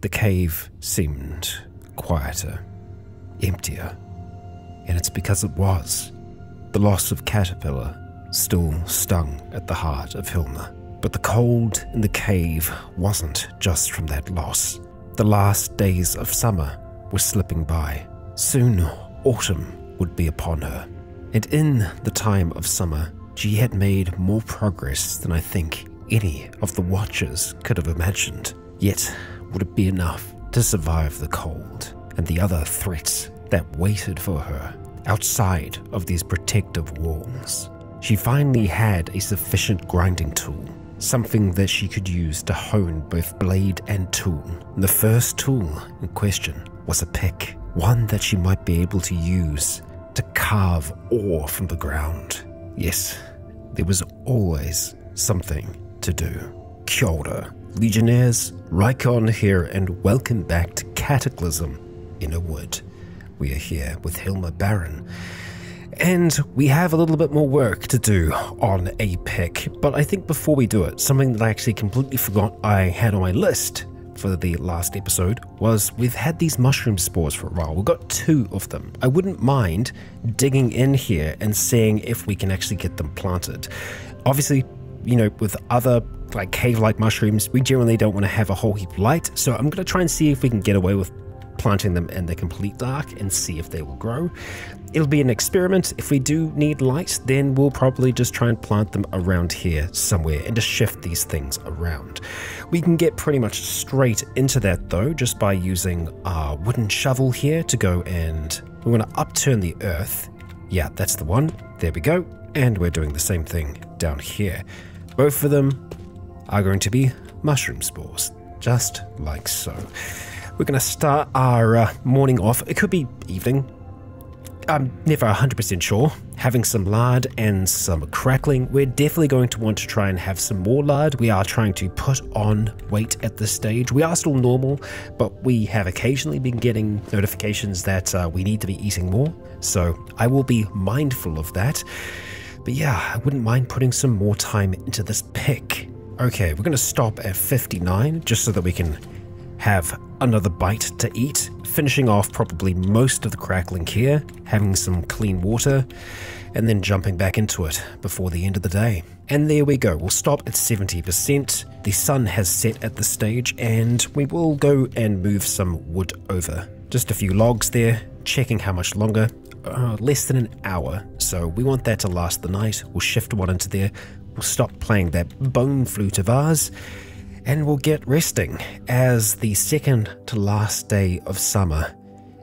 the cave seemed quieter, emptier, and it's because it was. The loss of Caterpillar still stung at the heart of Hilma, but the cold in the cave wasn't just from that loss. The last days of summer were slipping by. Soon, autumn would be upon her, and in the time of summer, she had made more progress than I think any of the Watchers could have imagined. Yet, would it be enough to survive the cold and the other threats that waited for her outside of these protective walls? She finally had a sufficient grinding tool, something that she could use to hone both blade and tool. And the first tool in question was a pick, one that she might be able to use to carve ore from the ground. Yes, there was always something to do. Kia ora, Legionnaires, Rycon here, and welcome back to Cataclysm Innawood. We are here with Hilma Baron, and we have a little bit more work to do on a pick, but I think before we do it, something that I actually completely forgot I had on my list for the last episode was we've had these mushroom spores for a while. We've got 2 of them. I wouldn't mind digging in here and seeing if we can actually get them planted. Obviously, you know, with other like cave-like mushrooms, we generally don't want to have a whole heap of light, so I'm going to try and see if we can get away with planting them in the complete dark and see if they will grow. It'll be an experiment. If we do need light, then we'll probably just try and plant them around here somewhere and just shift these things around. We can get pretty much straight into that though, just by using our wooden shovel here to go, and we want to upturn the earth. Yeah, that's the one. There we go. And we're doing the same thing down here. Both of them are going to be mushroom spores, just like so. We're going to start our morning off. It could be evening. I'm never 100% sure. Having some lard and some crackling. We're definitely going to want to try and have some more lard. We are trying to put on weight at this stage. We are still normal, but we have occasionally been getting notifications that we need to be eating more. So I will be mindful of that. But yeah, I wouldn't mind putting some more time into this pick. Okay, we're going to stop at 59 just so that we can have another bite to eat, finishing off probably most of the crackling here, having some clean water, and then jumping back into it before the end of the day. And there we go, we'll stop at 70%. The sun has set at this stage, and we will go and move some wood over. Just a few logs there, checking how much longer. Less than an hour, so we want that to last the night. We'll shift one into there, we'll stop playing that bone flute of ours, and we'll get resting as the second to last day of summer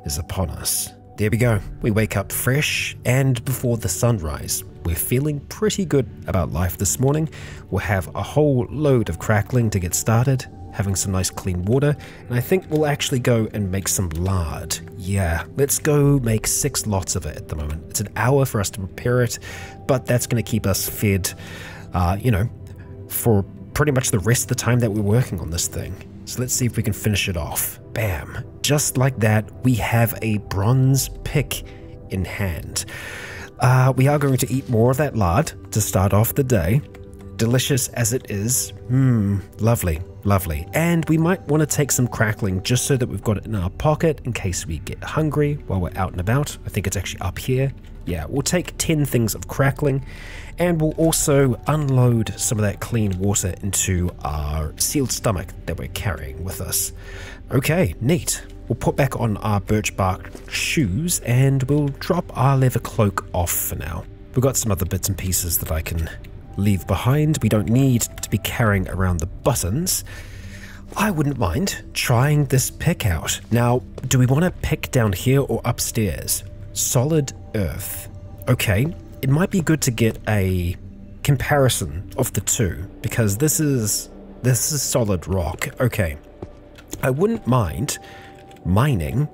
is upon us. There we go, we wake up fresh and before the sunrise. We're feeling pretty good about life this morning. We'll have a whole load of crackling to get started, having some nice clean water, and I think we'll actually go and make some lard. Yeah, let's go make 6 lots of it at the moment. It's an hour for us to prepare it, but that's going to keep us fed, you know, for pretty much the rest of the time that we're working on this thing. So let's see if we can finish it off. Bam. Just like that, we have a bronze pick in hand. We are going to eat more of that lard to start off the day. Delicious as it is. Lovely, lovely. And we might want to take some crackling just so that we've got it in our pocket in case we get hungry while we're out and about. I think it's actually up here. Yeah, we'll take 10 things of crackling, and we'll also unload some of that clean water into our sealed stomach that we're carrying with us. Okay, neat. We'll put back on our birch bark shoes, and we'll drop our leather cloak off for now. We've got some other bits and pieces that I can leave behind. We don't need to be carrying around the buttons. I wouldn't mind trying this pick out. Now, do we want to pick down here or upstairs? Solid earth. Okay, it might be good to get a comparison of the two, because this is solid rock. Okay, I wouldn't mind mining,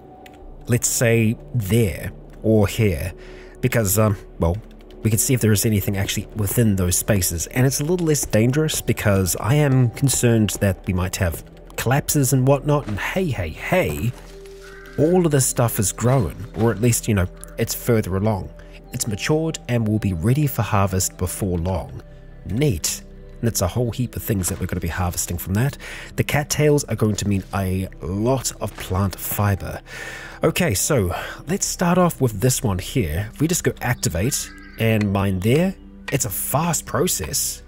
let's say there or here, because well, we can see if there is anything actually within those spaces, and it's a little less dangerous because I am concerned that we might have collapses and whatnot. And hey, all of this stuff is growing, or at least, you know, it's further along. It's matured and will be ready for harvest before long. Neat. And it's a whole heap of things that we're going to be harvesting from that. The cattails are going to mean a lot of plant fiber. Okay, so let's start off with this one here. If we just go activate and mine there, it's a fast process.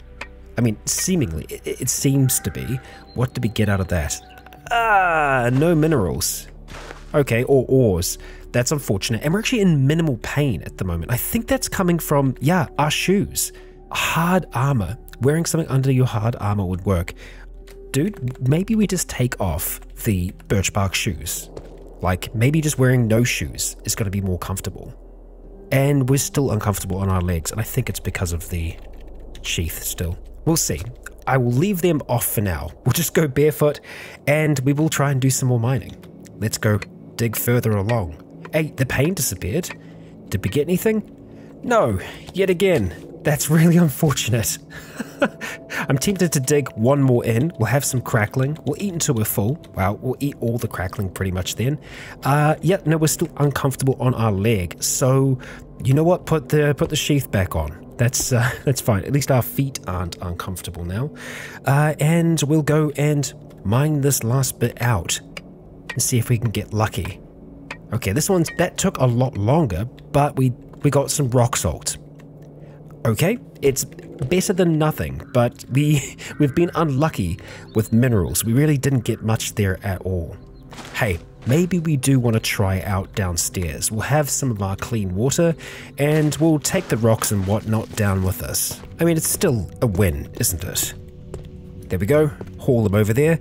I mean, seemingly, it seems to be. What did we get out of that? No minerals. Okay, or ores. That's unfortunate. And we're actually in minimal pain at the moment. I think that's coming from, yeah, our shoes. Hard armor. Wearing something under your hard armor would work. Dude, maybe we just take off the birch bark shoes. Like, maybe just wearing no shoes is going to be more comfortable. And we're still uncomfortable on our legs, and I think it's because of the sheath still. We'll see. I will leave them off for now. We'll just go barefoot, and we will try and do some more mining. Let's go dig further along. Hey, the pain disappeared. Did we get anything? No, yet again. That's really unfortunate. I'm tempted to dig one more in. We'll have some crackling. We'll eat until we're full. Wow, we'll eat all the crackling pretty much then. Yeah, no, we're still uncomfortable on our leg. So, you know what? Put the sheath back on. That's fine. At least our feet aren't uncomfortable now. And we'll go and mine this last bit out and see if we can get lucky. Okay, that took a lot longer, but we got some rock salt. Okay, it's better than nothing, but we've been unlucky with minerals. We really didn't get much there at all. Hey, maybe we do want to try out downstairs. We'll have some of our clean water, and we'll take the rocks and whatnot down with us. I mean, it's still a win, isn't it? There we go, haul them over there,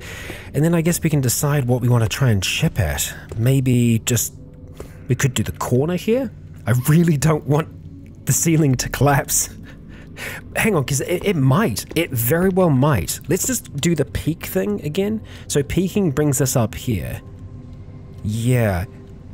and then I guess we can decide what we want to try and chip at. Maybe we could do the corner here. I really don't want the ceiling to collapse. Hang on, because it very well might. Let's just do the peak thing again. So peaking brings us up here. Yeah,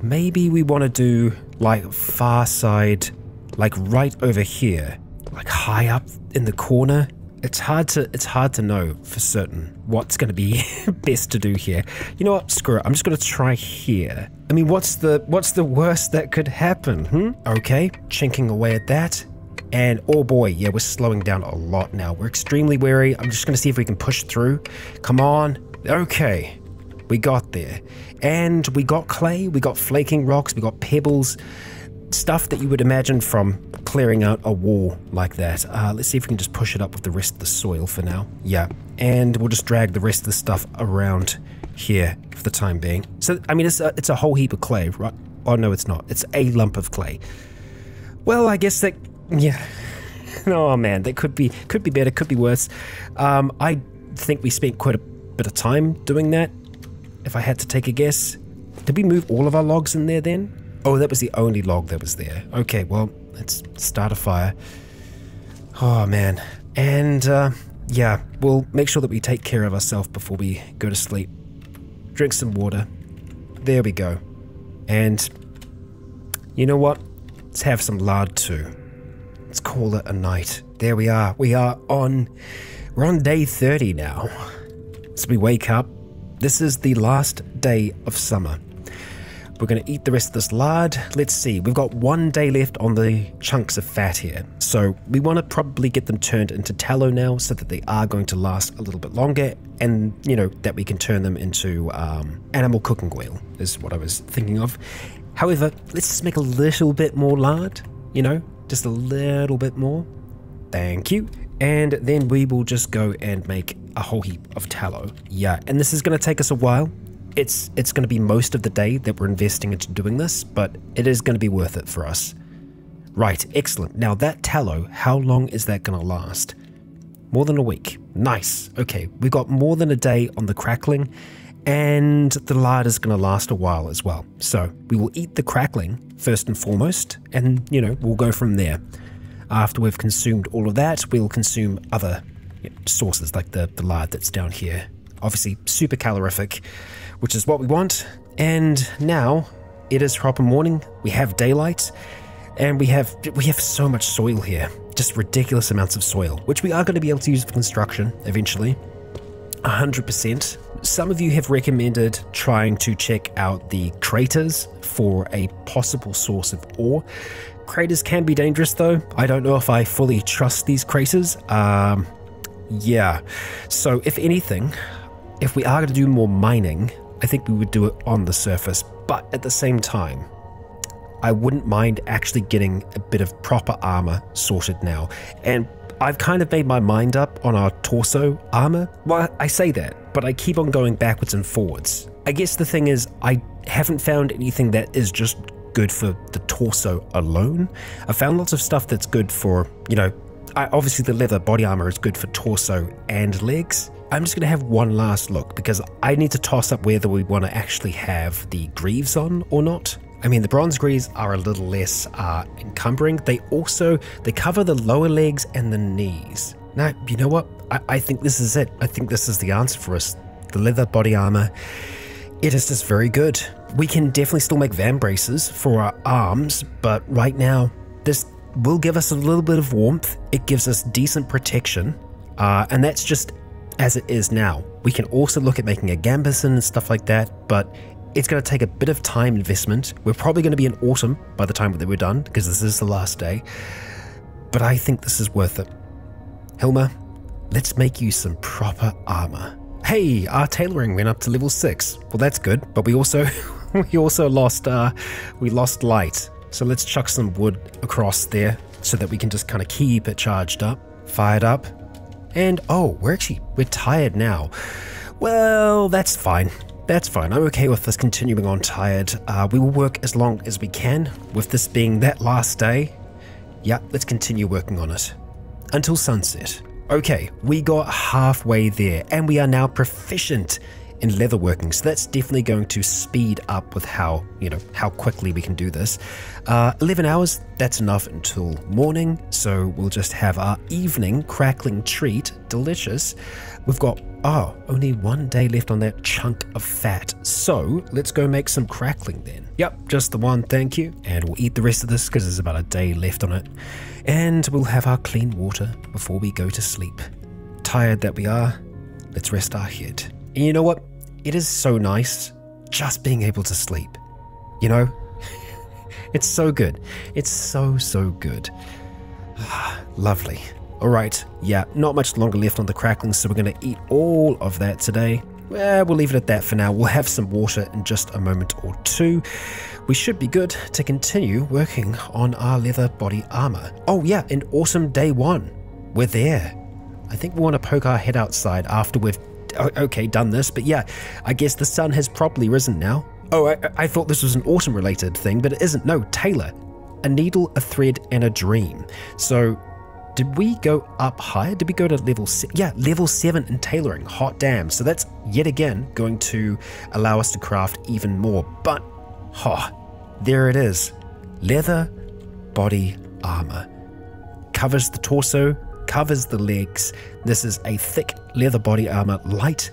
maybe we want to do like far side, like right over here, like high up in the corner. It's hard to know for certain what's going to be best to do here. You know what? Screw it. I'm just going to try here. I mean, what's the worst that could happen? Okay, chinking away at that. And oh boy, yeah, we're slowing down a lot now. We're extremely wary. I'm just going to see if we can push through. Come on. Okay, we got there. And we got clay, we got flaking rocks, we got pebbles. Stuff that you would imagine from clearing out a wall like that. Let's see if we can just push it up with the rest of the soil for now. Yeah, and we'll just drag the rest of the stuff around here for the time being. So, I mean, it's a whole heap of clay, right? Oh, no, it's not. It's a lump of clay. Well, I guess that, yeah. Oh, man, that could be better, could be worse. I think we spent quite a bit of time doing that, if I had to take a guess. Did we move all of our logs in there then? Oh, that was the only log that was there. Okay, well, let's start a fire. Oh, man. And, yeah, we'll make sure that we take care of ourselves before we go to sleep. Drink some water. There we go. And, you know what? Let's have some lard too. Let's call it a night. There we are. We're on day 30 now. So we wake up. This is the last day of summer. We're going to eat the rest of this lard. Let's see, we've got 1 day left on the chunks of fat here. So we want to probably get them turned into tallow now so that they are going to last a little bit longer. And, you know, that we can turn them into animal cooking oil is what I was thinking of. However, let's just make a little bit more lard, you know, just a little bit more. Thank you. And then we will just go and make a whole heap of tallow. Yeah, and this is going to take us a while. It's going to be most of the day that we're investing into doing this, but it is going to be worth it for us. Right, excellent. Now that tallow, how long is that going to last? More than a week. Nice. Okay, we've got more than a day on the crackling, and the lard is going to last a while as well. So we will eat the crackling first and foremost, and, you know, we'll go from there. After we've consumed all of that, we'll consume other sources like the lard that's down here. Obviously super calorific, which is what we want. And now it is proper morning. We have daylight, and we have so much soil here, just ridiculous amounts of soil, which we are going to be able to use for construction eventually. 100%. Some of you have recommended trying to check out the craters for a possible source of ore. Craters can be dangerous though. I don't know if I fully trust these craters. Yeah, so if anything, if we are going to do more mining, I think we would do it on the surface, but at the same time, I wouldn't mind actually getting a bit of proper armor sorted now. And I've kind of made my mind up on our torso armor. Well, I say that, but I keep on going backwards and forwards. I guess the thing is, I haven't found anything that is just good for the torso alone. I found lots of stuff that's good for, you know, obviously the leather body armor is good for torso and legs. I'm just going to have one last look because I need to toss up whether we want to actually have the greaves on or not. I mean, the bronze greaves are a little less encumbering. They cover the lower legs and the knees. Now, you know what? I think this is it. I think this is the answer for us. The leather body armor, it is just very good. We can definitely still make Vam Braces for our arms, but right now, this will give us a little bit of warmth. It gives us decent protection, and that's just as it is now. We can also look at making a gambeson and stuff like that, but it's going to take a bit of time investment. We're probably going to be in autumn by the time that we're done, because this is the last day, but I think this is worth it. Hilma, let's make you some proper armor. Hey, our tailoring went up to level 6. Well, that's good, but we also lost light. So let's chuck some wood across there so that we can just kind of keep it charged up, fired up. And oh, we're tired now. Well, that's fine. That's fine. I'm okay with us continuing on tired. We will work as long as we can, with this being that last day. Yeah, let's continue working on it until sunset. Okay, we got halfway there and we are now proficient in leatherworking, so that's definitely going to speed up with how quickly we can do this. 11 hours, that's enough until morning, so we'll just have our evening crackling treat. Delicious. We've got only 1 day left on that chunk of fat, so let's go make some crackling then. Yep, just the one, thank you. And we'll eat the rest of this because there's about a day left on it, and we'll have our clean water before we go to sleep. Tired that we are, let's rest our head. And you know what? It is so nice just being able to sleep. You know? It's so good. It's so good. Lovely. Alright, yeah, not much longer left on the crackling, so we're going to eat all of that today. Well, we'll leave it at that for now. We'll have some water in just a moment or two. We should be good to continue working on our leather body armor. Oh yeah, and awesome day 1. We're there. I think we want to poke our head outside after we've done this, but yeah, I guess the sun has properly risen now. Oh, I thought this was an autumn related thing, but it isn't. No, tailor. A needle, a thread, and a dream. So, did we go up higher? Did we go to level 7? Yeah, level 7 in tailoring. Hot damn. So that's yet again going to allow us to craft even more. But, there it is. Leather body armor. Covers the torso, covers the legs. This is a thick leather body armor, light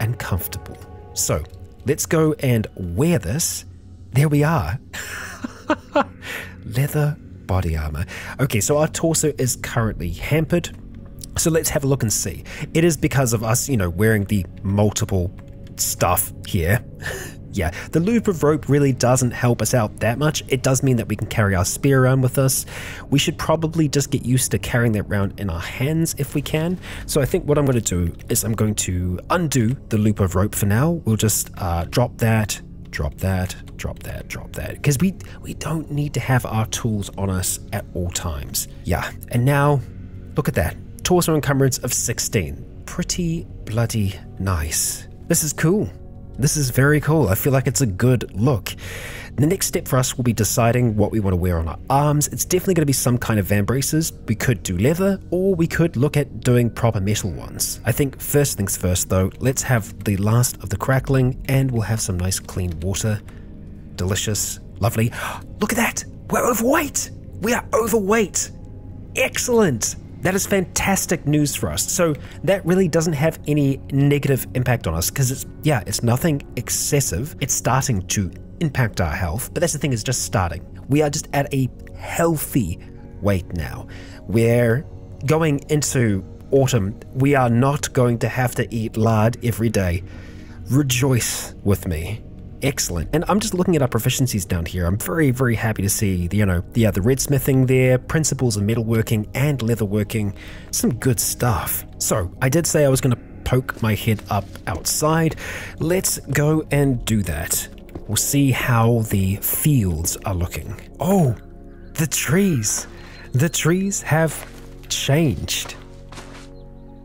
and comfortable. So let's go and wear this. There we are. Leather body armor. Okay, so our torso is currently hampered. So let's have a look and see. It is because of us, wearing the multiple stuff here. Yeah, the loop of rope really doesn't help us out that much. It does mean that we can carry our spear around with us. We should probably just get used to carrying that around in our hands if we can. So I think what I'm going to do is I'm going to undo the loop of rope for now. We'll just drop that, drop that, drop that, drop that. Because we don't need to have our tools on us at all times. Yeah, and now look at that. Torso encumbrance of 16. Pretty bloody nice. This is cool. This is very cool. I feel like it's a good look. The next step for us will be deciding what we want to wear on our arms. It's definitely going to be some kind of Vam Braces. We could do leather, or we could look at doing proper metal ones. I think first things first though, let's have the last of the crackling, and we'll have some nice clean water. Delicious. Lovely. Look at that! We're overweight! We are overweight! Excellent! That is fantastic news for us. So that really doesn't have any negative impact on us because it's nothing excessive. It's starting to impact our health, but that's the thing, it's just starting. We are just at a healthy weight now. We're going into autumn. We are not going to have to eat lard every day. Rejoice with me. excellent. And I'm just looking at our proficiencies down here. I'm very, very happy to see the, the redsmithing there, principles of metalworking and leatherworking, some good stuff. So I did say I was going to poke my head up outside. Let's go and do that. We'll see how the fields are looking. Oh, the trees. The trees have changed.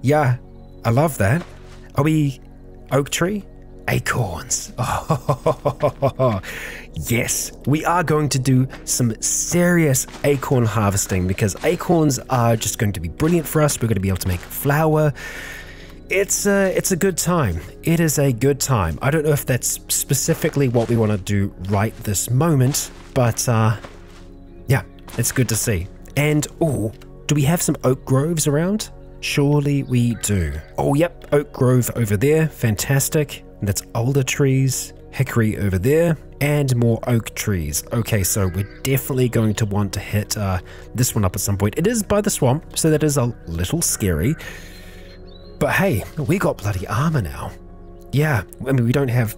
Yeah, I love that. Are we oak tree? Acorns. Oh, yes, we are going to do some serious acorn harvesting because acorns are just going to be brilliant for us. We're going to be able to make flour. It's a good time. It is a good time. I don't know if that's specifically what we want to do right this moment, but yeah, it's good to see. And oh, do we have some oak groves around? Surely we do. Oh, yep, oak grove over there. Fantastic. That's alder trees, hickory over there, and more oak trees. Okay, so we're definitely going to want to hit this one up at some point. It is by the swamp, so that is a little scary. But hey, we got bloody armor now. Yeah, I mean, we don't have,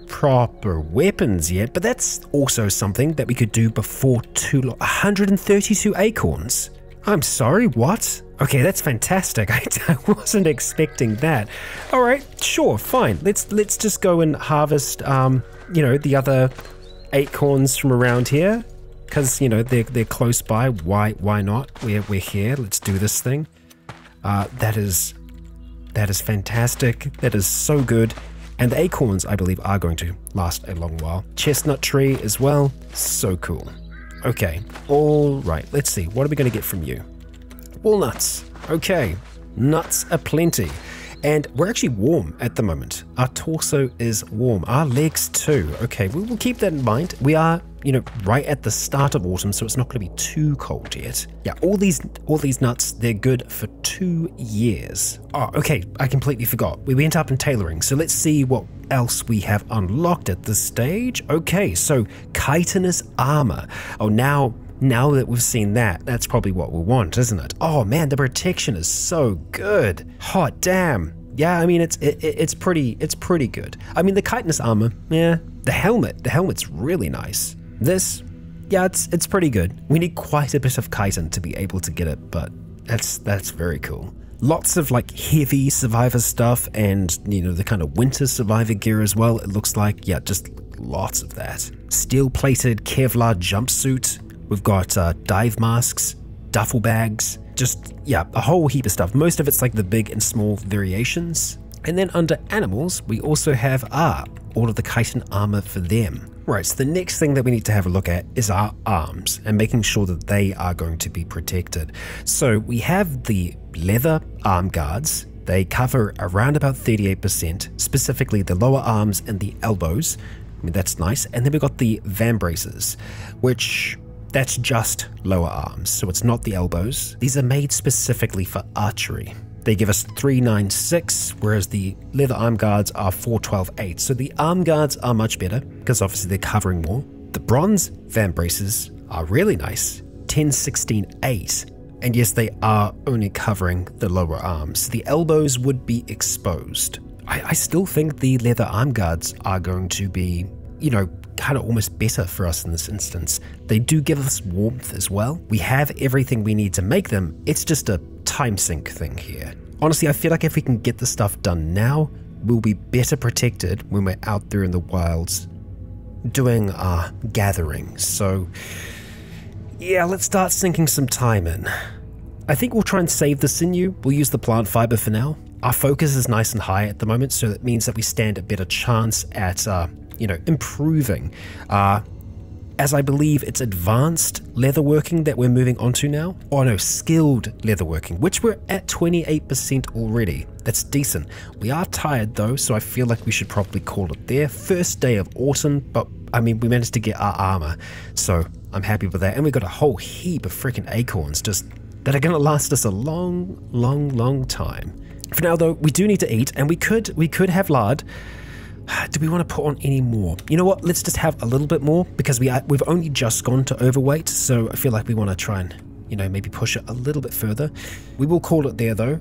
proper weapons yet, but that's also something that we could do before too long. 132 acorns. I'm sorry, what? Okay, that's fantastic. I wasn't expecting that. All right, sure, fine. Let's just go and harvest, the other acorns from around here, because they're close by. Why not? We're here. Let's do this thing. That is fantastic. That is so good. And the acorns, I believe, are going to last a long while. Chestnut tree as well. So cool. Okay, all right. Let's see. What are we going to get from you? Walnuts. Okay, nuts aplenty. And we're actually warm at the moment. Our torso is warm. Our legs too. Okay, we will keep that in mind. We are, right at the start of autumn, so it's not going to be too cold yet. Yeah, all these nuts, they're good for 2 years. Oh, okay, I completely forgot. We went up in tailoring, so let's see what else we have unlocked at this stage. Okay, so chitinous armor. Oh, now that we've seen that, that's probably what we want, isn't it? Oh man, the protection is so good. Hot damn. Yeah, I mean, it's pretty good. I mean, the chitinous armor, yeah. The helmet's really nice. This, yeah, it's pretty good. We need quite a bit of chitin to be able to get it, but that's very cool. Lots of like heavy survivor stuff and, the kind of winter survivor gear as well. It looks like, yeah, just lots of that. Steel-plated Kevlar jumpsuit. We've got dive masks, duffel bags, just, yeah, a whole heap of stuff. Most of it's like the big and small variations. And then under animals, we also have all of the chitin armor for them. Right, so the next thing that we need to have a look at is our arms and making sure that they are going to be protected. So we have the leather arm guards. They cover around about 38%, specifically the lower arms and the elbows. I mean, that's nice. And then we've got the Vam Braces, which that's just lower arms, so it's not the elbows. These are made specifically for archery. They give us 396, whereas the leather arm guards are 412.8. So the arm guards are much better, because obviously they're covering more. The bronze Vam Braces are really nice, 1016.8. And yes, they are only covering the lower arms. The elbows would be exposed. I still think the leather arm guards are going to be, kind of almost better for us in this instance. They do give us warmth as well. We have everything we need to make them. It's just a time sink thing here. Honestly, I feel like if we can get the stuff done now, we'll be better protected when we're out there in the wilds doing our gathering. So yeah, let's start sinking some time in. I think we'll try and save the sinew. We'll use the plant fiber for now. Our focus is nice and high at the moment, so that means that we stand a better chance at improving. As I believe it's advanced leatherworking that we're moving on to now. Oh no, skilled leatherworking, which we're at 28% already. That's decent. We are tired though, so I feel like we should probably call it there. First day of autumn, but I mean, we managed to get our armor, so I'm happy with that. And we got a whole heap of freaking acorns just that are gonna last us a long time. For now though, we do need to eat, and we could have lard. Do we want to put on any more? You know what? Let's just have a little bit more, because we've only just gone to overweight, so I feel like we want to try and, maybe push it a little bit further. We will call it there though.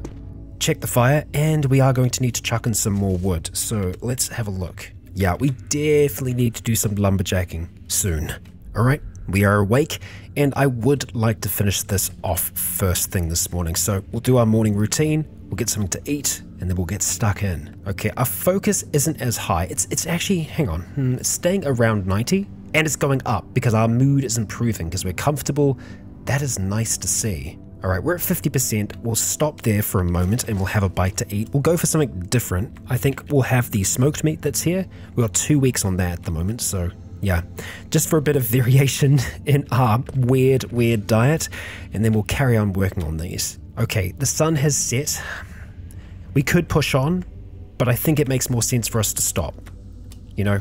Check the fire, and we are going to need to chuck in some more wood. So let's have a look. Yeah, we definitely need to do some lumberjacking soon. Alright, we are awake, and I would like to finish this off first thing this morning. So we'll do our morning routine, we'll get something to eat, and then we'll get stuck in. Okay, our focus isn't as high. It's actually, hang on, it's staying around 90, and it's going up because our mood is improving because we're comfortable. That is nice to see. Alright, we're at 50%. We'll stop there for a moment and we'll have a bite to eat. We'll go for something different. I think we'll have the smoked meat that's here. We've got 2 weeks on that at the moment, so yeah. Just for a bit of variation in our weird diet, and then we'll carry on working on these. Okay, the sun has set. We could push on, but I think it makes more sense for us to stop. You know,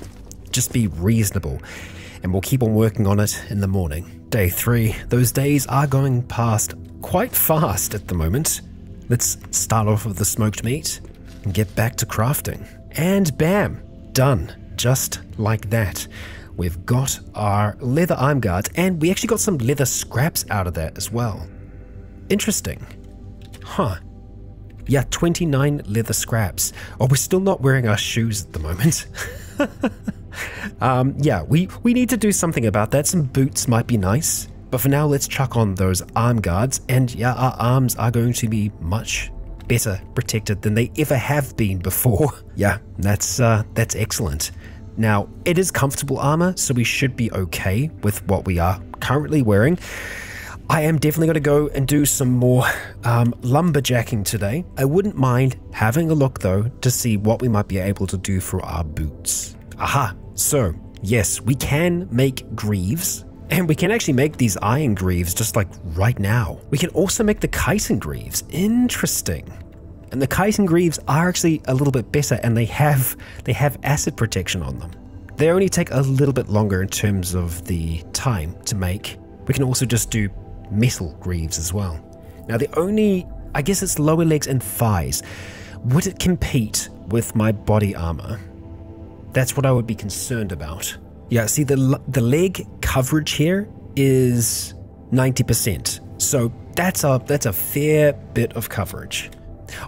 just be reasonable. And we'll keep on working on it in the morning. Day 3. Those days are going past quite fast at the moment. Let's start off with the smoked meat and get back to crafting. And bam, done. Just like that. We've got our leather arm guards, and we actually got some leather scraps out of that as well. Interesting. Huh. Yeah, 29 leather scraps. Oh, we're still not wearing our shoes at the moment. Yeah, we need to do something about that. Some boots might be nice. But for now, let's chuck on those arm guards, and yeah, our arms are going to be much better protected than they ever have been before. Yeah, that's excellent. Now, it is comfortable armor, so we should be okay with what we are currently wearing. I am definitely going to go and do some more lumberjacking today. I wouldn't mind having a look, though, to see what we might be able to do for our boots. Aha! So, yes, we can make greaves. And we can actually make these iron greaves just like right now. We can also make the chitin greaves. Interesting. And the chitin greaves are actually a little bit better, and they have acid protection on them. They only take a little bit longer in terms of the time to make. We can also just do metal greaves as well. Now the only, I guess it's lower legs and thighs. Would it compete with my body armor? That's what I would be concerned about. Yeah, see, the leg coverage here is 90%. So that's a fair bit of coverage.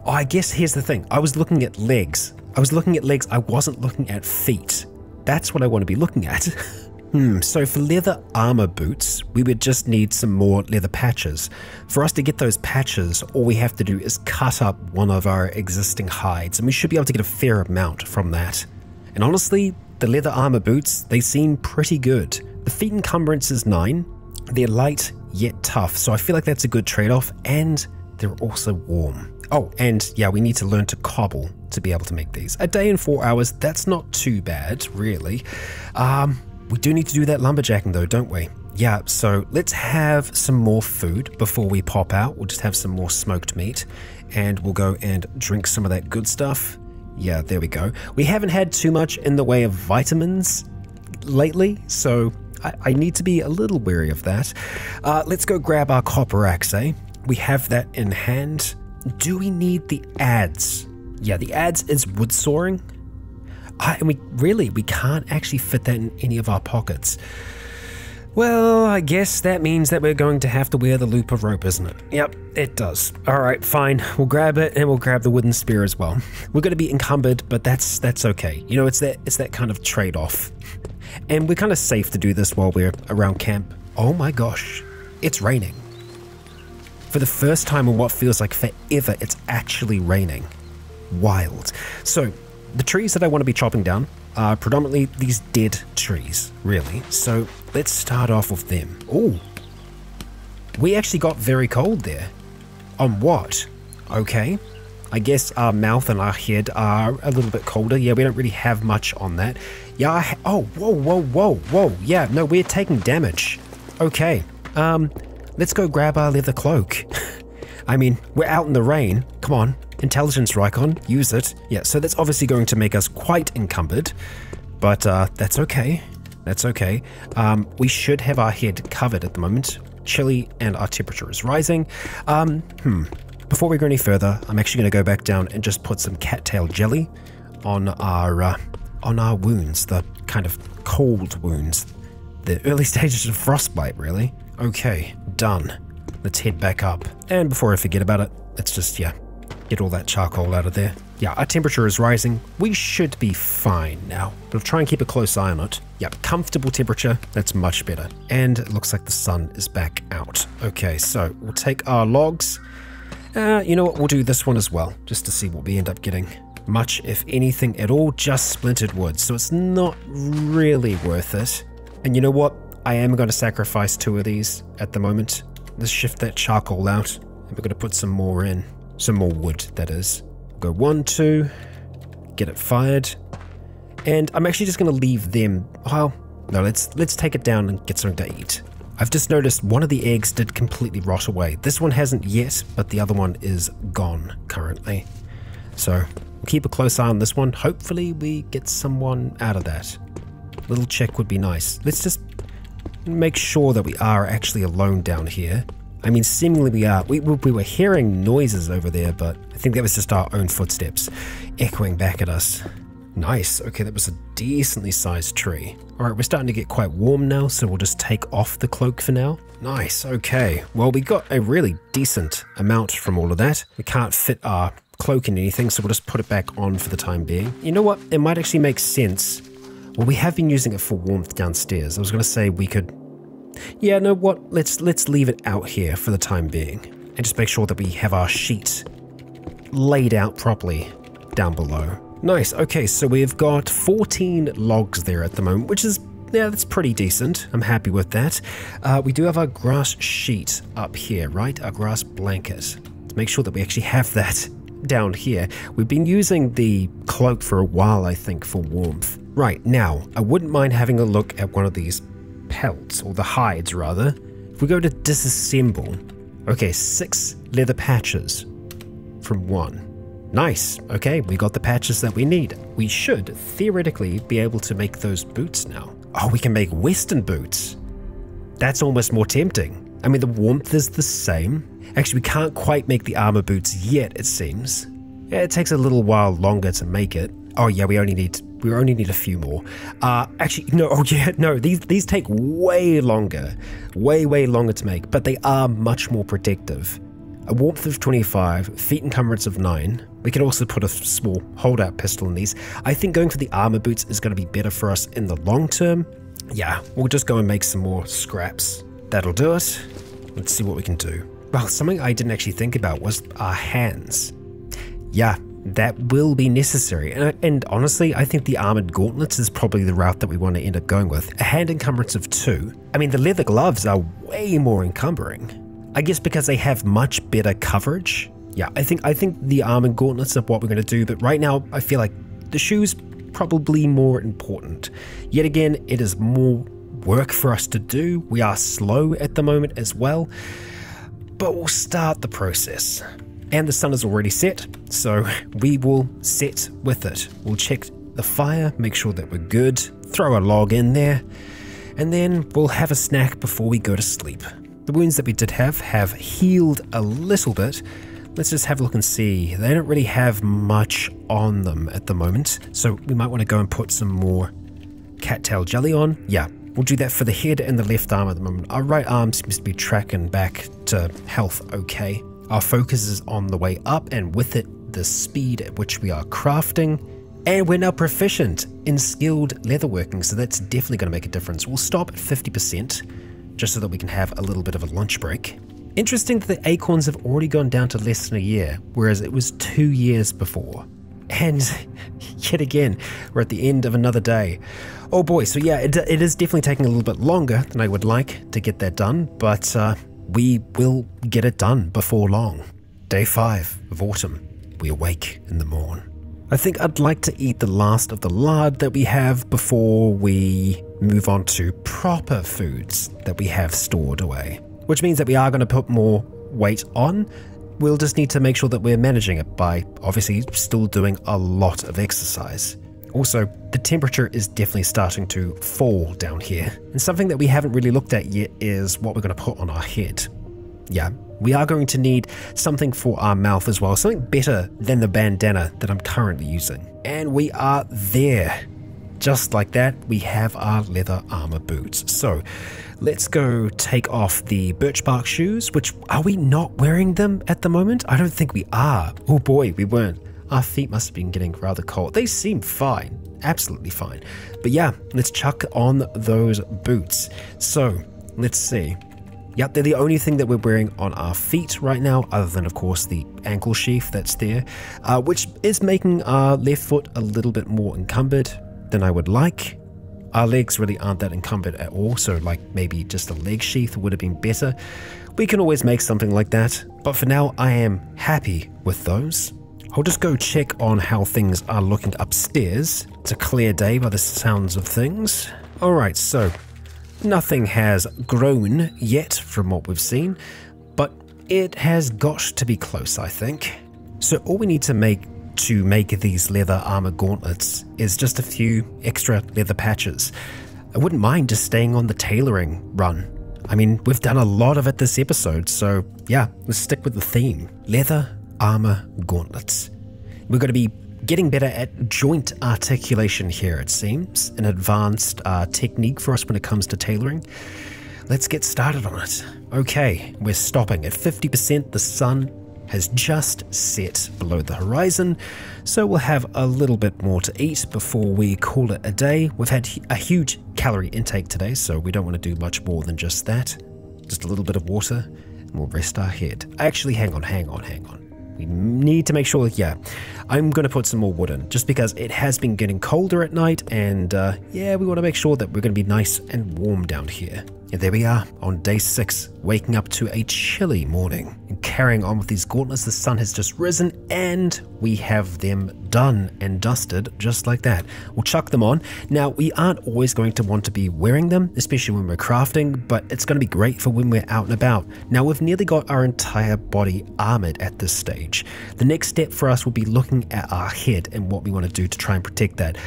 Oh, I guess here's the thing. I was looking at legs. I wasn't looking at feet. That's what I want to be looking at. So for leather armor boots, we would just need some more leather patches. For us to get those patches, all we have to do is cut up one of our existing hides, and we should be able to get a fair amount from that. And honestly, the leather armor boots, they seem pretty good. The feet encumbrance is 9. They're light yet tough, so I feel like that's a good trade-off, and they're also warm. Oh, and yeah, we need to learn to cobble to be able to make these. A day and 4 hours, that's not too bad, really. We do need to do that lumberjacking though, don't we? Yeah, so let's have some more food before we pop out. We'll just have some more smoked meat, and we'll go and drink some of that good stuff. Yeah, there we go. We haven't had too much in the way of vitamins lately, so I need to be a little wary of that. Let's go grab our copper axe, eh? We have that in hand. Do we need the adze? Yeah, the adze is wood sawing. And we can't actually fit that in any of our pockets. Well, I guess that means that we're going to have to wear the loop of rope, isn't it? Yep, it does. Alright, fine. We'll grab it, and we'll grab the wooden spear as well. We're going to be encumbered, but that's okay. You know, it's that kind of trade-off. And we're kind of safe to do this while we're around camp. Oh my gosh, it's raining. For the first time in what feels like forever, it's actually raining. Wild. So, the trees that I want to be chopping down are predominantly these dead trees, really. So let's start off with them. Ooh, we actually got very cold there. On what? Okay, I guess our mouth and our head are a little bit colder. Yeah, we don't really have much on that. Yeah, oh, whoa. Yeah, no, we're taking damage. Okay, let's go grab our leather cloak. I mean, we're out in the rain. Come on. Intelligence, Rycon, use it. Yeah, so that's obviously going to make us quite encumbered, but that's okay. That's okay. We should have our head covered at the moment. Chilly, and our temperature is rising. Before we go any further, I'm actually going to go back down and just put some cattail jelly on our wounds, the kind of cold wounds, the early stages of frostbite, really. Okay, done. Let's head back up. And before I forget about it, let's just, yeah, get all that charcoal out of there. Yeah, our temperature is rising. We should be fine now. We'll try and keep a close eye on it. Yep, comfortable temperature. That's much better. And it looks like the sun is back out. Okay, so we'll take our logs. You know what? We'll do this one as well, just to see what we end up getting. Much, if anything at all, just splintered wood. So it's not really worth it. And you know what? I am going to sacrifice 2 of these at the moment. Let's shift that charcoal out. And we're going to put some more in. Some more wood, that is. Go 1, 2, get it fired, and I'm actually just going to leave them. Well, no, let's take it down and get something to eat. I've just noticed one of the eggs did completely rot away. This one hasn't yet, but the other one is gone currently. So we'll keep a close eye on this one. Hopefully we get someone out of that. A little check would be nice. Let's just make sure that we are actually alone down here. I mean, seemingly we are. We were hearing noises over there, but I think that was just our own footsteps echoing back at us. Nice. Okay, that was a decently sized tree. All right, we're starting to get quite warm now, so we'll just take off the cloak for now. Nice. Okay. Well, we got a really decent amount from all of that. We can't fit our cloak in anything, so we'll just put it back on for the time being. You know what? It might actually make sense. Well, we have been using it for warmth downstairs. I was going to say we could... Yeah, no, what? Let's leave it out here for the time being, and just make sure that we have our sheet laid out properly down below. Nice. Okay, so we've got 14 logs there at the moment, which is, yeah, that's pretty decent. I'm happy with that. We do have our grass sheet up here, right? Our grass blanket. Let's make sure that we actually have that down here. We've been using the cloak for a while, I think, for warmth. Right, now, I wouldn't mind having a look at one of these pelts, or the hides rather. If we go to disassemble, okay, 6 leather patches from 1. Nice. Okay, we got the patches that we need. We should theoretically be able to make those boots now. Oh, we can make western boots. That's almost more tempting. I mean, the warmth is the same. Actually, we can't quite make the armor boots yet, it seems. Yeah, it takes a little while longer to make it. Oh yeah, we only need a few more. Actually, no, oh yeah, no, these take way longer. Way longer to make, but they are much more protective. A warmth of 25, feet encumbrance of 9. We could also put a small holdout pistol in these. I think going for the armor boots is going to be better for us in the long term. Yeah, we'll just go and make some more scraps. That'll do it. Let's see what we can do. Well, something I didn't actually think about was our hands. Yeah, that will be necessary. And honestly, I think the armored gauntlets is probably the route that we want to end up going with. A hand encumbrance of 2. I mean, the leather gloves are way more encumbering. I guess because they have much better coverage. Yeah, I think the armored gauntlets are what we're going to do, but right now I feel like the shoes probably more important. Yet again, it is more work for us to do. We are slow at the moment as well, but we'll start the process. And the sun is already set, so we will set with it. We'll check the fire, make sure that we're good, throw a log in there, and then we'll have a snack before we go to sleep. The wounds that we did have healed a little bit. Let's just have a look and see. They don't really have much on them at the moment, so we might want to go and put some more cattail jelly on. Yeah, we'll do that for the head and the left arm at the moment. Our right arm seems to be tracking back to health okay. Our focus is on the way up, and with it, the speed at which we are crafting. And we're now proficient in skilled leatherworking, so that's definitely going to make a difference. We'll stop at 50%, just so that we can have a little bit of a lunch break. Interesting that the acorns have already gone down to less than a year, whereas it was 2 years before. And yet again, we're at the end of another day. Oh boy, so yeah, it is definitely taking a little bit longer than I would like to get that done, but we will get it done before long. Day 5 of autumn. We awake in the morn. I think I'd like to eat the last of the lard that we have before we move on to proper foods that we have stored away. Which means that we are going to put more weight on. We'll just need to make sure that we're managing it by obviously still doing a lot of exercise. Also, the temperature is definitely starting to fall down here. And something that we haven't really looked at yet is what we're going to put on our head. Yeah, we are going to need something for our mouth as well. Something better than the bandana that I'm currently using. And we are there. Just like that, we have our leather armor boots. So let's go take off the birch bark shoes, which, are we not wearing them at the moment? I don't think we are. Oh boy, we weren't. Our feet must have been getting rather cold. They seem fine, absolutely fine. But yeah, let's chuck on those boots. So, let's see. Yep, they're the only thing that we're wearing on our feet right now, other than, of course, the ankle sheath that's there, which is making our left foot a little bit more encumbered than I would like. Our legs really aren't that encumbered at all, so like maybe just a leg sheath would have been better. We can always make something like that, but for now I am happy with those. I'll just go check on how things are looking upstairs. It's a clear day by the sounds of things. Alright, so nothing has grown yet from what we've seen, but it has got to be close, I think. So all we need to make these leather armor gauntlets is just a few extra leather patches. I wouldn't mind just staying on the tailoring run. I mean, we've done a lot of it this episode, so yeah, let's stick with the theme. Leather armor gauntlets. We're going to be getting better at joint articulation here, it seems. An advanced technique for us when it comes to tailoring. Let's get started on it. Okay, we're stopping at 50%. The sun has just set below the horizon, so we'll have a little bit more to eat before we call it a day. We've had a huge calorie intake today, so we don't want to do much more than just that. Just a little bit of water, and we'll rest our head. Actually, hang on. We need to make sure, yeah, I'm going to put some more wood in, just because it has been getting colder at night, and yeah, we want to make sure that we're going to be nice and warm down here. And there we are, on day 6, waking up to a chilly morning. And carrying on with these gauntlets, the sun has just risen, and we have them done and dusted just like that. We'll chuck them on. Now, we aren't always going to want to be wearing them, especially when we're crafting, but it's going to be great for when we're out and about. Now, we've nearly got our entire body armored at this stage. The next step for us will be looking at our head and what we want to do to try and protect that.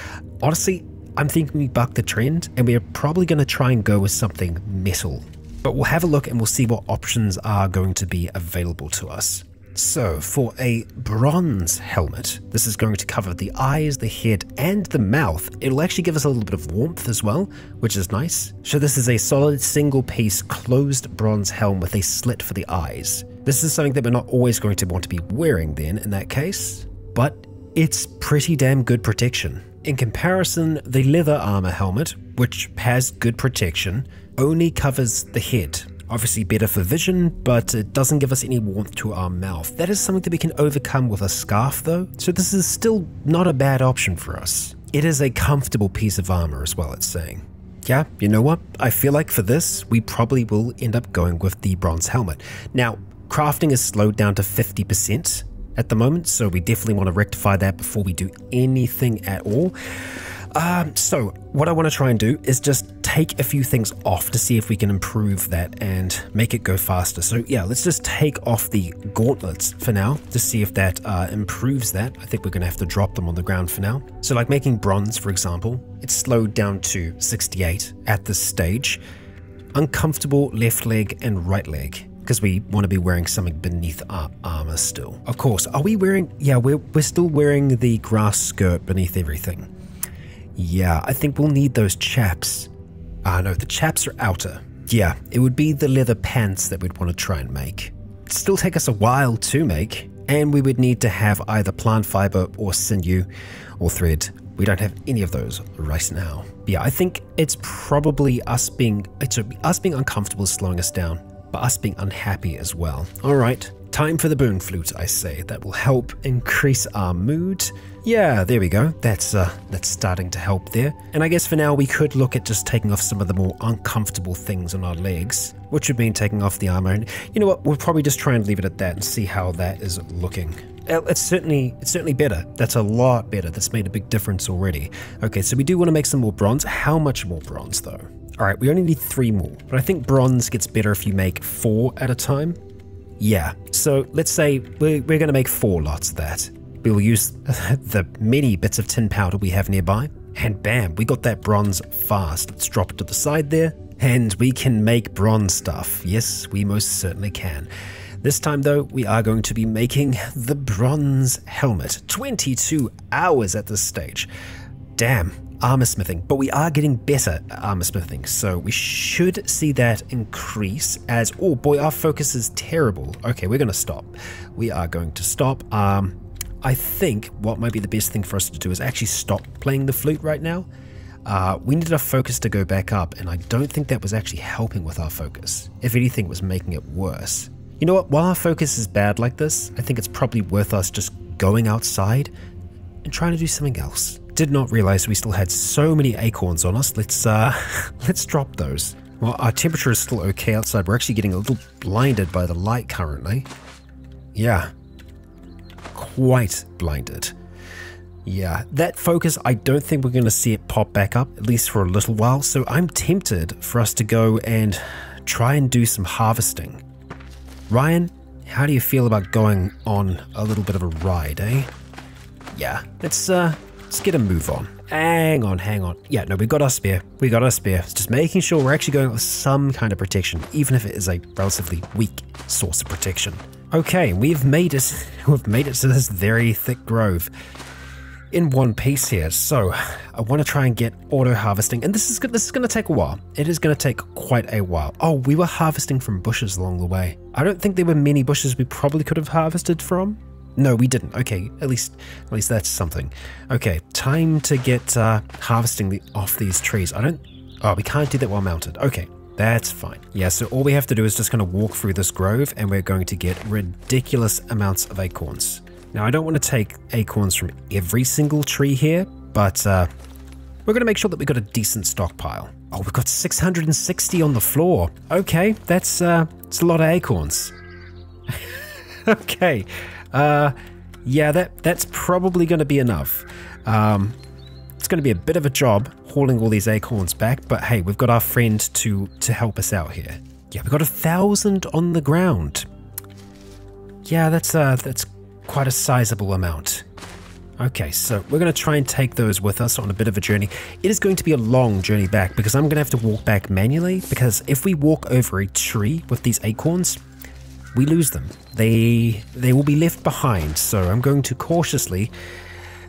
Honestly, I'm thinking we buck the trend, and we're probably going to try and go with something metal. But we'll have a look and we'll see what options are going to be available to us. So, for a bronze helmet, this is going to cover the eyes, the head, and the mouth. It'll actually give us a little bit of warmth as well, which is nice. So this is a solid single-piece closed bronze helm with a slit for the eyes. This is something that we're not always going to want to be wearing then, in that case, but it's pretty damn good protection. In comparison, the leather armor helmet, which has good protection, only covers the head. Obviously better for vision, but it doesn't give us any warmth to our mouth. That is something that we can overcome with a scarf though, so this is still not a bad option for us. It is a comfortable piece of armor as well, it's saying. Yeah, you know what? I feel like for this, we probably will end up going with the bronze helmet. Now, crafting is slowed down to 50%. At the moment, so we definitely want to rectify that before we do anything at all. So what I want to try and do is just take a few things off to see if we can improve that and make it go faster. So yeah, let's just take off the gauntlets for now to see if that improves that. I think we're going to have to drop them on the ground for now. So like making bronze, for example, it's slowed down to 68 at this stage. Uncomfortable left leg and right leg, because we want to be wearing something beneath our armor still. Of course, are we wearing... Yeah, we're still wearing the grass skirt beneath everything. Yeah, I think we'll need those chaps. No, the chaps are outer. Yeah, it would be the leather pants that we'd want to try and make. It'd still take us a while to make, and we would need to have either plant fiber or sinew or thread. We don't have any of those right now. Yeah, I think it's probably us being uncomfortable slowing us down, but us being unhappy as well. Alright, time for the bone flute, I say. That will help increase our mood. Yeah, there we go. That's starting to help there. And I guess for now we could look at just taking off some of the more uncomfortable things on our legs, which would mean taking off the armor. And you know what, we'll probably just try and leave it at that and see how that is looking. It's certainly better. That's a lot better. That's made a big difference already. Okay, so we do want to make some more bronze. How much more bronze though? Alright, we only need 3 more, but I think bronze gets better if you make 4 at a time. Yeah, so let's say we're going to make 4 lots of that. We'll use the many bits of tin powder we have nearby, and bam, we got that bronze fast. Let's drop it to the side there, and we can make bronze stuff. Yes, we most certainly can. This time though, we are going to be making the bronze helmet. 22 hours at this stage. Damn. Armor smithing, but we are getting better at armor smithing, so we should see that increase as... Oh boy, our focus is terrible. Okay, we're going to stop. We are going to stop. I think what might be the best thing for us to do is actually stop playing the flute right now. We needed our focus to go back up, and I don't think that was actually helping with our focus. If anything, it was making it worse. You know what, while our focus is bad like this, I think it's probably worth us just going outside and trying to do something else. Did not realize we still had so many acorns on us. Let's drop those. Well, our temperature is still okay outside. We're actually getting a little blinded by the light currently. Yeah, quite blinded. Yeah, that focus, I don't think we're going to see it pop back up, at least for a little while. So I'm tempted for us to go and try and do some harvesting. Ryan, how do you feel about going on a little bit of a ride, eh? Yeah, let's get a move on. Hang on. Yeah, no, we've got our spear. It's just making sure we're actually going with some kind of protection, even if it is a relatively weak source of protection. Okay, we've made it. We've made it to this very thick grove in one piece here. So I want to try and get auto harvesting, and this is going to take a while. It is going to take quite a while. Oh, we were harvesting from bushes along the way. I don't think there were many bushes we probably could have harvested from. No, we didn't. Okay, at least that's something. Okay, time to get harvesting off these trees. Oh, we can't do that while mounted. Okay, that's fine. Yeah, so all we have to do is just kind of walk through this grove, and we're going to get ridiculous amounts of acorns. Now, I don't want to take acorns from every single tree here, but we're going to make sure that we've got a decent stockpile. Oh, we've got 660 on the floor. Okay, it's a lot of acorns. Okay. Yeah, that's probably going to be enough. It's going to be a bit of a job hauling all these acorns back, but hey, we've got our friend to help us out here. Yeah, we've got 1,000 on the ground. Yeah, that's quite a sizable amount. Okay, so we're going to try and take those with us on a bit of a journey. It is going to be a long journey back because I'm going to have to walk back manually, because if we walk over a tree with these acorns, we lose them. They will be left behind, so I'm going to cautiously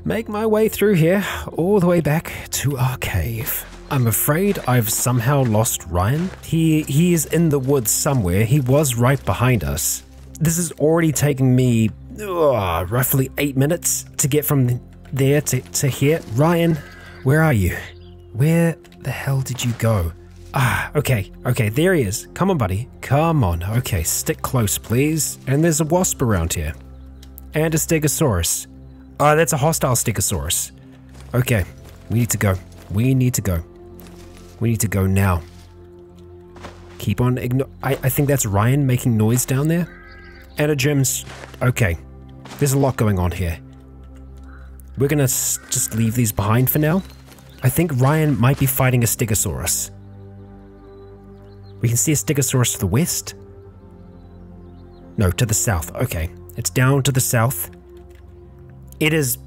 make my way through here all the way back to our cave. I'm afraid I've somehow lost Ryan. He is in the woods somewhere. He was right behind us. This is already taking me roughly 8 minutes to get from there to here. Ryan, where are you? Where the hell did you go? Okay, there he is. Come on, buddy. Come on. Okay, stick close, please. And there's a wasp around here. And a stegosaurus. Oh, that's a hostile stegosaurus. Okay, we need to go. We need to go now. Keep on I think that's Ryan making noise down there. And a gem's... Okay, there's a lot going on here. We're gonna just leave these behind for now. I think Ryan might be fighting a stegosaurus. We can see a stegosaurus to the west. No, to the south. Okay, it's down to the south. It is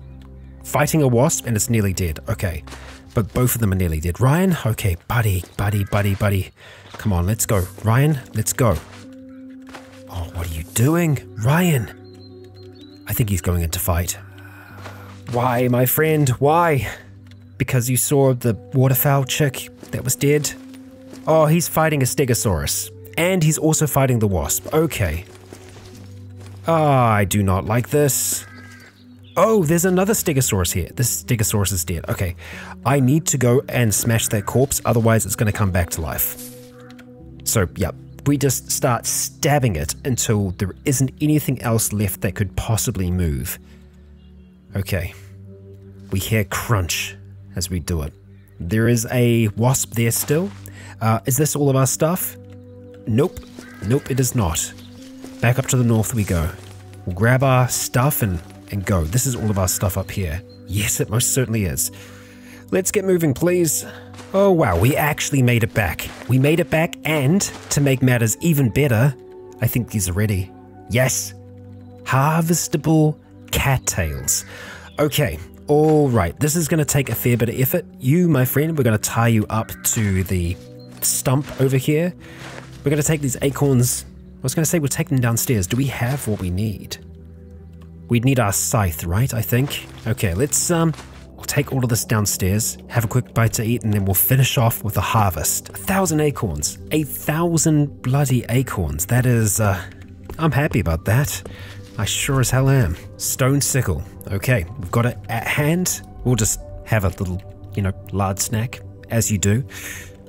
fighting a wasp and it's nearly dead. Okay, but both of them are nearly dead. Ryan, okay, buddy. Come on, let's go. Ryan, let's go. Oh, what are you doing? Ryan. I think he's going into fight. Why, my friend, why? Because you saw the waterfowl chick that was dead? Oh, he's fighting a stegosaurus. And he's also fighting the wasp. Okay. I do not like this. Oh, there's another stegosaurus here. This stegosaurus is dead. Okay. I need to go and smash that corpse, otherwise it's going to come back to life. So, yeah. We just start stabbing it until there isn't anything else left that could possibly move. Okay. We hear crunch as we do it. There is a wasp there still. Is this all of our stuff? Nope. Nope, it is not. Back up to the north we go. We'll grab our stuff and go. This is all of our stuff up here. Yes, it most certainly is. Let's get moving, please. Oh wow, we actually made it back. We made it back, and to make matters even better, I think these are ready. Yes. Harvestable cattails. Okay, alright, this is going to take a fair bit of effort. You, my friend, we're going to tie you up to the stump over here. We're going to take these acorns. I was going to say we'll take them downstairs. Do we have what we need? We'd need our scythe, right, I think? Okay, let's we'll take all of this downstairs, have a quick bite to eat, and then we'll finish off with a harvest. 1,000 acorns. 1,000 bloody acorns. That is, I'm happy about that. I sure as hell am. Stone sickle. Okay, we've got it at hand. We'll just have a little, lard snack, as you do.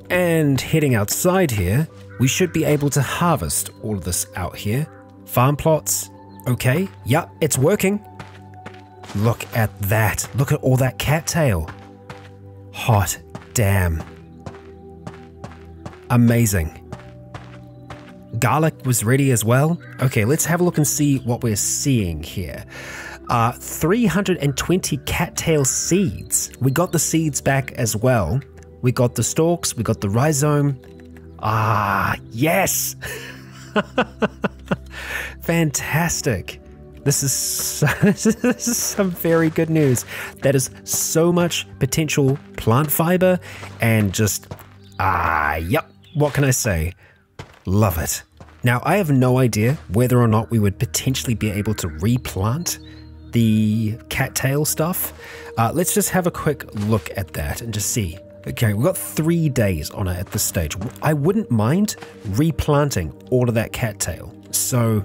And heading outside here, we should be able to harvest all of this out here. Farm plots. Okay, yep, it's working. Look at that. Look at all that cattail. Hot damn. Amazing. Garlic was ready as well. Okay, let's have a look and see what we're seeing here. 320 cattail seeds. We got the seeds back as well. We got the stalks, we got the rhizome. Ah, yes! Fantastic. This is some very good news. That is so much potential plant fiber and just, yep. What can I say? Love it. Now, I have no idea whether or not we would potentially be able to replant the cattail stuff. Let's just have a quick look at that and just see. Okay, we've got 3 days on it at this stage. I wouldn't mind replanting all of that cattail. So,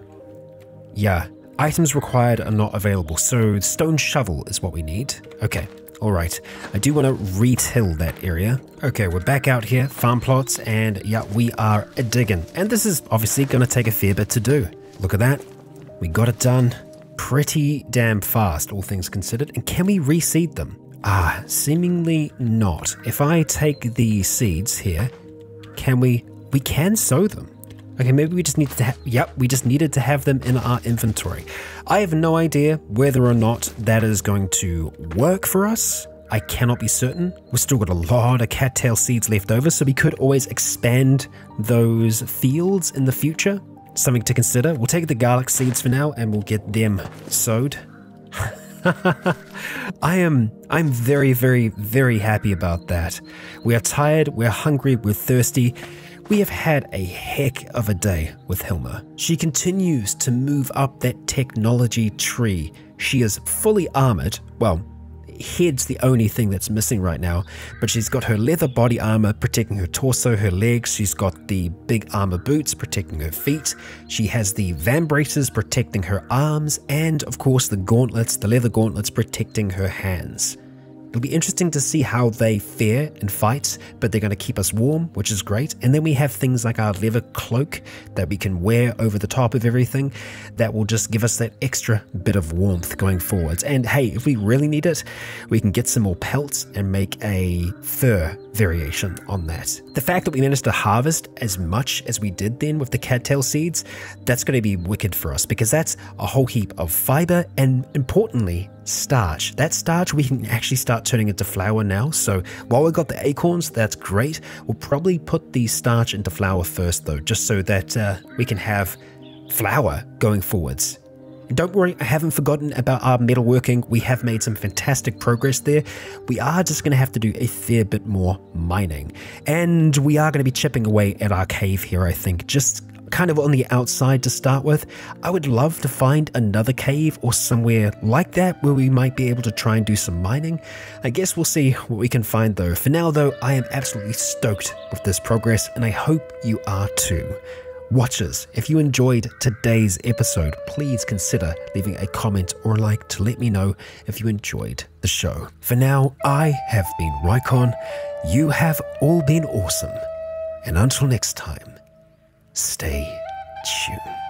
yeah, items required are not available. So, stone shovel is what we need. Okay. All right, I do want to retill that area. Okay, we're back out here, farm plots, and yeah, we are digging. And this is obviously going to take a fair bit to do. Look at that. We got it done pretty damn fast, all things considered. And can we reseed them? Seemingly not. If I take the seeds here, can we can sow them. Okay, maybe we just need to we just needed to have them in our inventory. I have no idea whether or not that is going to work for us. I cannot be certain. We've still got a lot of cattail seeds left over, so we could always expand those fields in the future. Something to consider. We'll take the garlic seeds for now and we'll get them sowed. I'm very, very, very happy about that. We are tired, we're hungry, we're thirsty. We have had a heck of a day with Hilma. She continues to move up that technology tree. She is fully armored. Well, head's the only thing that's missing right now, but she's got her leather body armor protecting her torso, her legs. She's got the big armor boots protecting her feet. She has the Vam Braces protecting her arms, and of course the gauntlets, the leather gauntlets protecting her hands. It'll be interesting to see how they fare in fights, but they're going to keep us warm, which is great. And then we have things like our leather cloak that we can wear over the top of everything that will just give us that extra bit of warmth going forwards. And hey, if we really need it, we can get some more pelts and make a fur variation on that. The fact that we managed to harvest as much as we did then with the cattail seeds, that's going to be wicked for us because that's a whole heap of fiber and, importantly, starch. That starch we can actually start turning into flour now. So while we've got the acorns, that's great. We'll probably put the starch into flour first though, just so that we can have flour going forwards. And don't worry, I haven't forgotten about our metalworking. We have made some fantastic progress there. We are just going to have to do a fair bit more mining. And we are going to be chipping away at our cave here, I think, just kind of on the outside to start with. I would love to find another cave or somewhere like that where we might be able to try and do some mining. I guess we'll see what we can find though. For now though, I am absolutely stoked with this progress and I hope you are too. Watchers, if you enjoyed today's episode, please consider leaving a comment or a like to let me know if you enjoyed the show. For now, I have been Rycon. You have all been awesome. And until next time, stay tuned.